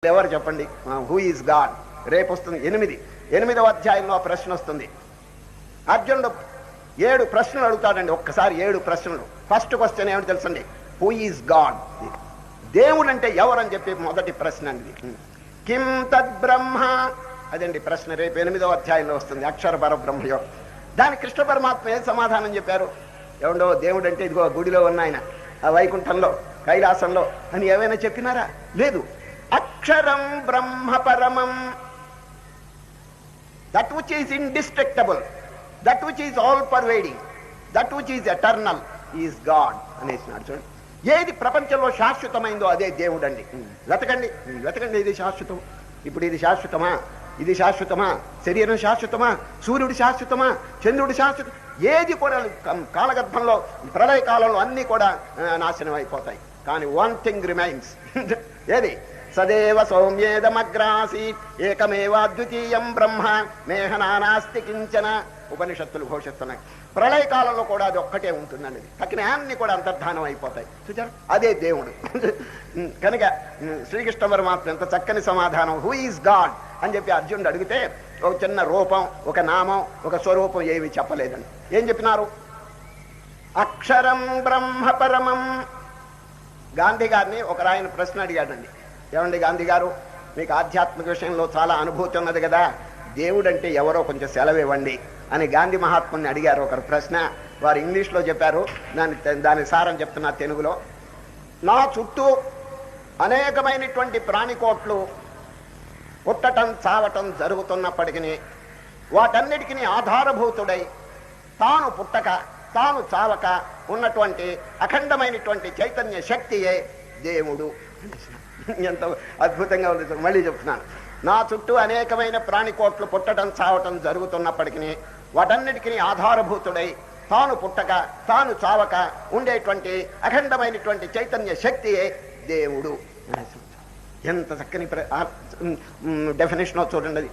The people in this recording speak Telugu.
ఎవరు చెప్పండి? Who is God? రేపు వస్తుంది 8వ అధ్యాయంలో ప్రశ్న వస్తుంది. అర్జునుడు 7 ప్రశ్నలు అడుగుతాడండి. ఒక్కసారి 7 ప్రశ్నలు. ఫస్ట్ క్వశ్చన్ ఏమిటి తెలుసండి? Who is God? దేవుడు అంటే ఎవరని చెప్పి మొదటి ప్రశ్న అండి. కిం తద్ బ్రహ్మ? అదండి ప్రశ్న. రేపు 8వ అధ్యాయంలో వస్తుంది. అక్షర పరబ్రహ్మయో. దానికి కృష్ణ పరమాత్మ ఏం సమాధానం చెప్పారు? ఏమండో దేవుడు అంటే ఇదిగో గుడిలో ఉన్న ఆయన, ఆ వైకుంఠంలో, కైలాసంలో అని ఏమైనా చెప్పినారా? లేదు. అక్షరం బ్రహ్మ పరమం, that which is indestructible, that which is all pervading, that which is eternal is God అనేసినాడు. చూడండి, ఏది ప్రపంచంలో శాశ్వతమైందో అదే దేవుడు అండి. వెతకండి వెతకండి, ఇది శాశ్వతం. ఇప్పుడు ఇది శాశ్వతమా? ఇది శాశ్వతమా? శరీరం శాశ్వతమా? సూర్యుడు శాశ్వతమా? చంద్రుడు శాశ్వతం? ఏది కూడా కాలగర్భంలో, ప్రళయ కాలంలో అన్నీ కూడా నాశనం అయిపోతాయి. కానీ వన్ థింగ్ రిమైన్స్. ఏది? సదేవ సౌమ్యేదమగ్రాసీత్ ఏకమేవాద్వితీయం బ్రహ్మ మేహనానాస్తి కించన. ఉపనిషత్తులు ఘోషిస్తున్నాయి. ప్రళయ కాలంలో కూడా అది ఒక్కటే ఉంటుందండి. తక్కిన అన్ని కూడా అంతర్ధానం అయిపోతాయి. చూచారు? అదే దేవుడు. కనుక శ్రీకృష్ణ పరమాత్మ ఎంత చక్కని సమాధానం, హూ ఈజ్ గాడ్ అని చెప్పి అర్జునుడు అడిగితే ఒక చిన్న రూపం, ఒక నామం, ఒక స్వరూపం ఏమి చెప్పలేదండి. ఏం చెప్పినారు? అక్షరం బ్రహ్మ పరమం. గాంధీ గారిని ఒక ఆయన ప్రశ్న అడిగాడండి. ఏమండి గాంధీ గారు, మీకు ఆధ్యాత్మిక విషయంలో చాలా అనుభూతి ఉన్నది కదా, దేవుడు అంటే ఎవరో కొంచెం సెలవు ఇవ్వండి అని గాంధీ మహాత్ముని అడిగారు ఒకరు ప్రశ్న. వారు ఇంగ్లీష్లో చెప్పారు, దాని సారం చెప్తున్నా తెలుగులో. నా చుట్టూ అనేకమైనటువంటి ప్రాణికోట్లు పుట్టటం చావటం జరుగుతున్నప్పటికీ వాటన్నిటికీ ఆధారభూతుడై తాను పుట్టక తాను చావక ఉన్నటువంటి అఖండమైనటువంటి చైతన్య శక్తియే దేవుడు. ఎంత అద్భుతంగా ఉంది. మళ్ళీ చెప్తున్నాను. నా చుట్టూ అనేకమైన ప్రాణికోట్లు పుట్టడం చావటం జరుగుతున్నప్పటికీ వాటన్నిటికీ ఆధారభూతుడై తాను పుట్టక తాను చావక ఉండేటువంటి అఖండమైనటువంటి చైతన్య శక్తియే దేవుడు. ఎంత చక్కని డెఫినేషన్ చూడండి.